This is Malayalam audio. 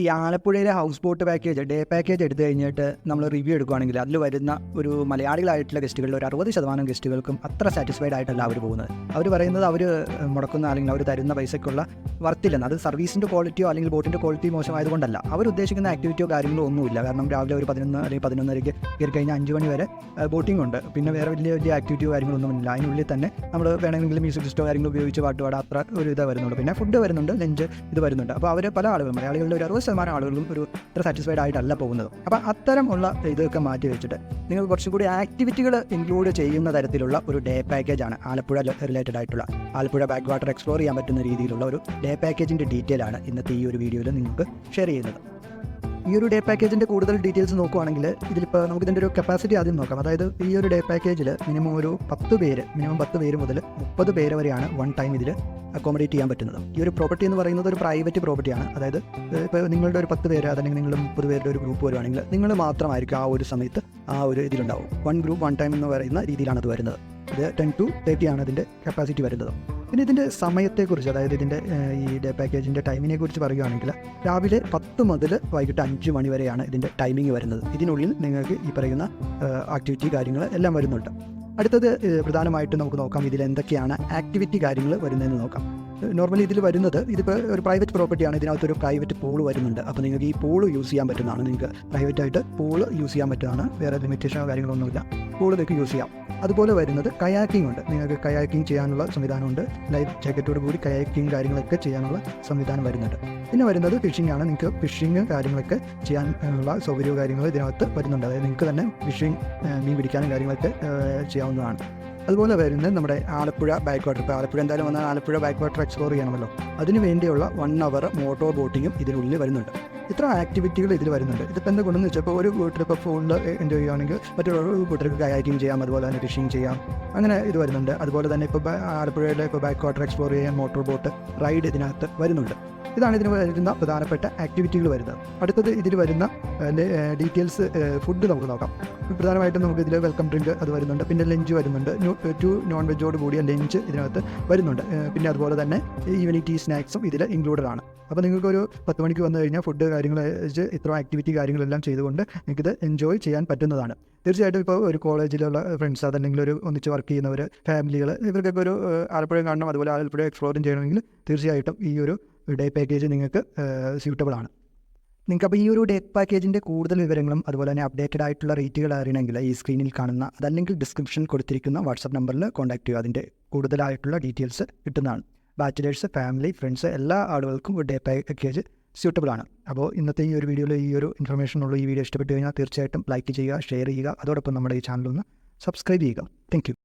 ഈ ആലപ്പുഴയിലെ house boat package, day package എടുത്തു കഴിഞ്ഞിട്ട് നമ്മൾ റിവ്യൂ എടുക്കുകയാണെങ്കിൽ അതിൽ വരുന്ന ഒരു മലയാളികളായിട്ടുള്ള ഗസ്റ്റുകളിൽ ഒരു 60% ഗസ്റ്റുകൾക്കും അത്ര സാറ്റിസ്ഫൈഡ് ആയിട്ടല്ല അവർ പോകുന്നത്. അവർ പറയുന്നത് അവർ മുടക്കുന്ന അല്ലെങ്കിൽ അവർ തരുന്ന പൈസയ്ക്കുള്ള വർത്തില്ലെന്ന്. അത് സർവീസിൻ്റെ ക്വാളിറ്റിയോ അല്ലെങ്കിൽ ബോട്ടിൻ്റെ ക്വാളിറ്റി മോശമായതുകൊണ്ടല്ല. അവർ ഉദ്ദേശിക്കുന്ന ആക്ടിവിറ്റിയോ കാര്യങ്ങളോ ഒന്നുമില്ല. കാരണം രാവിലെ ഒരു 11 അല്ലെങ്കിൽ 11:30 കയറി കഴിഞ്ഞാൽ 5 മണി വരെ ബോട്ടിംഗ് ഉണ്ട്. പിന്നെ വേറെ വലിയ വലിയ ആക്ടിവിറ്റിയോ കാര്യങ്ങളൊന്നുമില്ല. അതിനുള്ളിൽ തന്നെ നമ്മൾ വേണമെങ്കിൽ മ്യൂസിക് സിസ്റ്റോ കാര്യങ്ങൾ ഉപയോഗിച്ച് പാട്ടുപാടാം, അത്ര ഒരു ഇതേ വരുന്നുള്ളൂ. പിന്നെ ഫുഡ് വരുന്നുണ്ട്, ലഞ്ച് ഇത് വരുന്നുണ്ട്. അപ്പോൾ അവർ പല ആളുകളും, മലയാളികളുടെ ഒരു 60% ആളുകളും ഒരു ഇത്ര സാറ്റിസ്ഫൈഡ് ആയിട്ടല്ല പോകുന്നത്. അപ്പോൾ അത്തരം ഉള്ള ഇതൊക്കെ മാറ്റി വെച്ചിട്ട് നിങ്ങൾ കുറച്ചും കൂടി ആക്ടിവിറ്റികൾ ഇൻക്ലൂഡ് ചെയ്യുന്ന തരത്തിലുള്ള ഒരു ഡേ പാക്കേജാണ് ആലപ്പുഴ റിലേറ്റഡ് ആയിട്ടുള്ള ആലപ്പുഴ ബാക്ക് വാട്ടർ എക്സ്പ്ലോർ ചെയ്യാൻ പറ്റുന്ന രീതിയിലുള്ള ഒരു ഡേ പാക്കേജിൻ്റെ ഡീറ്റെയിൽ ആണ് ഇന്നത്തെ ഈ ഒരു വീഡിയോയിൽ നിങ്ങൾക്ക് ഷെയർ ചെയ്യുന്നത്. ഈ ഒരു ഡേ പാക്കേജിൻ്റെ കൂടുതൽ ഡീറ്റെയിൽസ് നോക്കുകയാണെങ്കിൽ ഇതിലിപ്പോൾ നമുക്കിതിൻ്റെ ഒരു കപ്പാസിറ്റി ആദ്യം നോക്കാം. അതായത് ഈ ഒരു ഡേ പാക്കേജിൽ മിനിമം 10 പേര് മുതൽ 30 പേര് വരെയാണ് വൺ ടൈം ഇതിൽ അക്കോമഡേറ്റ് ചെയ്യാൻ പറ്റുന്നത്. ഈ ഒരു പ്രോപ്പർട്ടി എന്ന് പറയുന്നത് ഒരു പ്രൈവറ്റ് പ്രോപ്പർട്ടിയാണ്. അതായത് ഇപ്പോൾ നിങ്ങളുടെ ഒരു 10 പേര് അല്ലെങ്കിൽ നിങ്ങൾ 30 പേരുടെ ഒരു ഗ്രൂപ്പ് വരുവാണെങ്കിൽ നിങ്ങൾ മാത്രമായിരിക്കും ആ ഒരു സമയത്ത് ആ ഒരു ഇതിലുണ്ടാവും. വൺ ഗ്രൂപ്പ് വൺ ടൈം എന്ന് പറയുന്ന രീതിയിലാണ് അത് വരുന്നത്. ഇത് 10 to 30 ആണ് ഇതിൻ്റെ കപ്പാസിറ്റി വരുന്നത്. പിന്നെ ഇതിൻ്റെ സമയത്തെക്കുറിച്ച്, അതായത് ഇതിൻ്റെ ഈ ഡേ പാക്കേജിൻ്റെ ടൈമിനെ കുറിച്ച് പറയുകയാണെങ്കിൽ രാവിലെ 10 മുതൽ വൈകിട്ട് 5 മണി വരെയാണ് ഇതിൻ്റെ ടൈമിംഗ് വരുന്നത്. ഇതിനുള്ളിൽ നിങ്ങൾക്ക് ഈ പറയുന്ന ആക്ടിവിറ്റി കാര്യങ്ങൾ എല്ലാം വരുന്നുണ്ട്. അടുത്തത് പ്രധാനമായിട്ട് നമുക്ക് നോക്കാം ഇതിൽ എന്തൊക്കെയാണ് ആക്ടിവിറ്റി കാര്യങ്ങൾ വരുന്നതെന്ന് നോക്കാം. നോർമലി ഇതിൽ വരുന്നത്, ഇതിപ്പോൾ ഒരു പ്രൈവറ്റ് പ്രോപ്പർട്ടിയാണ്, ഇതിനകത്തൊരു പ്രൈവറ്റ് പൂൾ വരുന്നുണ്ട്. അപ്പോൾ നിങ്ങൾക്ക് ഈ പൂൾ യൂസ് ചെയ്യാൻ പറ്റുന്നതാണ്. നിങ്ങൾക്ക് പ്രൈവറ്റായിട്ട് പൂൾ യൂസ് ചെയ്യാൻ പറ്റുന്നതാണ്. വേറെ ലിമിറ്റേഷനോ കാര്യങ്ങളൊന്നുമില്ല. പൂൾ നിങ്ങൾക്ക് യൂസ് ചെയ്യാം. അതുപോലെ വരുന്നത് കയാക്കിംഗ് ഉണ്ട്. നിങ്ങൾക്ക് കയാക്കിംഗ് ചെയ്യാനുള്ള സംവിധാനമുണ്ട്. ലൈഫ് ജാക്കറ്റോട് കൂടി കയാക്കിംഗ് കാര്യങ്ങളൊക്കെ ചെയ്യാനുള്ള സംവിധാനം വരുന്നുണ്ട്. പിന്നെ വരുന്നത് ഫിഷിംഗ് ആണ്. നിങ്ങൾക്ക് ഫിഷിംഗ് കാര്യങ്ങളൊക്കെ ചെയ്യാൻ ഉള്ള സൗകര്യവും കാര്യങ്ങൾ ഇതിനകത്ത് വരുന്നുണ്ട്. അതായത് നിങ്ങൾക്ക് തന്നെ ഫിഷിംഗ്, മീൻ പിടിക്കാനും കാര്യങ്ങളൊക്കെ ചെയ്യാവുന്നതാണ്. അതുപോലെ വരുന്നത് നമ്മുടെ ആലപ്പുഴ ബാക്ക് വാട്ടർ. ഇപ്പോൾ ആലപ്പുഴ എന്തായാലും വന്നാൽ ആലപ്പുഴ ബാക്ക് വാട്ടർ എക്സ്പ്ലോർ ചെയ്യണമല്ലോ. അതിന് വേണ്ടിയുള്ള 1 hour മോട്ടോർ ബോട്ടിങ്ങും ഇതിനുള്ളിൽ വരുന്നുണ്ട്. ഇത്ര ആക്ടിവിറ്റികൾ ഇതിൽ വരുന്നുണ്ട്. ഇതിപ്പോൾ എന്താ കൊണ്ടെന്ന് വെച്ചാൽ, ഇപ്പോൾ ഒരു കൂട്ടർ ഇപ്പോൾ ഫോണിൽ എൻജോയ് ചെയ്യുകയാണെങ്കിൽ മറ്റൊരു കൂട്ടർക്ക് കയാക്കിങ് ചെയ്യാം, അതുപോലെ തന്നെ ഫിഷിംഗ് ചെയ്യാം, അങ്ങനെ ഇത് വരുന്നുണ്ട്. അതുപോലെ തന്നെ ഇപ്പോൾ ആലപ്പുഴയിലെ ഇപ്പോൾ ബാക്ക് വാട്ടർ എക്സ്പ്ലോർ ചെയ്യാൻ മോട്ടോർ ബോട്ട് റൈഡ് ഇതിനകത്ത് വരുന്നുണ്ട്. ഇതാണ് ഇതിന് വരുന്ന പ്രധാനപ്പെട്ട ആക്ടിവിറ്റികൾ വരുന്നത്. അടുത്തത് ഇതിൽ വരുന്ന ഡീറ്റെയിൽസ് ഫുഡ് നമുക്ക് നോക്കാം. പ്രധാനമായിട്ടും നമുക്ക് ഇതിൽ വെൽക്കം ഡ്രിങ്ക് അത് വരുന്നുണ്ട്. പിന്നെ ലഞ്ച് വരുന്നുണ്ട്. 2 നോൺ വെജോട് കൂടിയ ലഞ്ച് ഇതിനകത്ത് വരുന്നുണ്ട്. പിന്നെ അതുപോലെ തന്നെ ഈവനിങ് ടീ സ്നാക്സും ഇതിൽ ഇൻക്ലൂഡഡ് ആണ്. അപ്പോൾ നിങ്ങൾക്കൊരു 10 മണിക്ക് വന്നു കഴിഞ്ഞാൽ ഫുഡ് കാര്യങ്ങൾ വെച്ച് ഇത്ര ആക്ടിവിറ്റി കാര്യങ്ങളെല്ലാം ചെയ്തുകൊണ്ട് നിങ്ങൾക്കിത് എൻജോയ് ചെയ്യാൻ പറ്റുന്നതാണ്. തീർച്ചയായിട്ടും ഇപ്പോൾ ഒരു കോളേജിലുള്ള ഫ്രണ്ട്സ്, അതല്ലെങ്കിൽ ഒരു ഒന്നിച്ച് വർക്ക് ചെയ്യുന്നവർ, ഫാമിലികൾ, ഇവർക്കൊക്കെ ഒരു ആലപ്പുഴ കാണണം, അതുപോലെ ആലപ്പുഴ എക്സ്പ്ലോറും ചെയ്യണമെങ്കിൽ തീർച്ചയായിട്ടും ഈ ഒരു ഡേ പാക്കേജ് നിങ്ങൾക്ക് സ്യൂട്ടബിൾ ആണ്. നിങ്ങൾക്ക് അപ്പോൾ ഈ ഒരു ഡേ പാക്കേജിൻ്റെ കൂടുതൽ വിവരങ്ങളും അതുപോലെ തന്നെ അപ്ഡേറ്റഡ് ആയിട്ടുള്ള റേറ്റുകൾ അറിയണമെങ്കിൽ ഈ സ്ക്രീനിൽ കാണുന്ന, അതല്ലെങ്കിൽ ഡിസ്ക്രിപ്ഷൻ കൊടുത്തിരിക്കുന്ന വാട്സാപ്പ് നമ്പറിൽ കോൺടാക്ട് ചെയ്യുക. അതിൻ്റെ കൂടുതലായിട്ടുള്ള ഡീറ്റെയിൽസ് കിട്ടുന്നതാണ്. ബാച്ചിലേഴ്സ്, ഫാമിലി, ഫ്രണ്ട്സ് എല്ലാ ആളുകൾക്കും ഡേ പാക്കേജ് സ്യൂട്ടബിൾ ആണ്. അപ്പോൾ ഇന്നത്തെ ഈ ഒരു വീഡിയോയിൽ ഈ ഒരു ഇൻഫർമേഷനുള്ള ഈ വീഡിയോ ഇഷ്ടപ്പെട്ട് കഴിഞ്ഞാൽ തീർച്ചയായിട്ടും ലൈക്ക് ചെയ്യുക, ഷെയർ ചെയ്യുക. അതോടൊപ്പം നമ്മുടെ ഈ ചാനലൊന്ന് സബ്സ്ക്രൈബ് ചെയ്യുക. Thank you.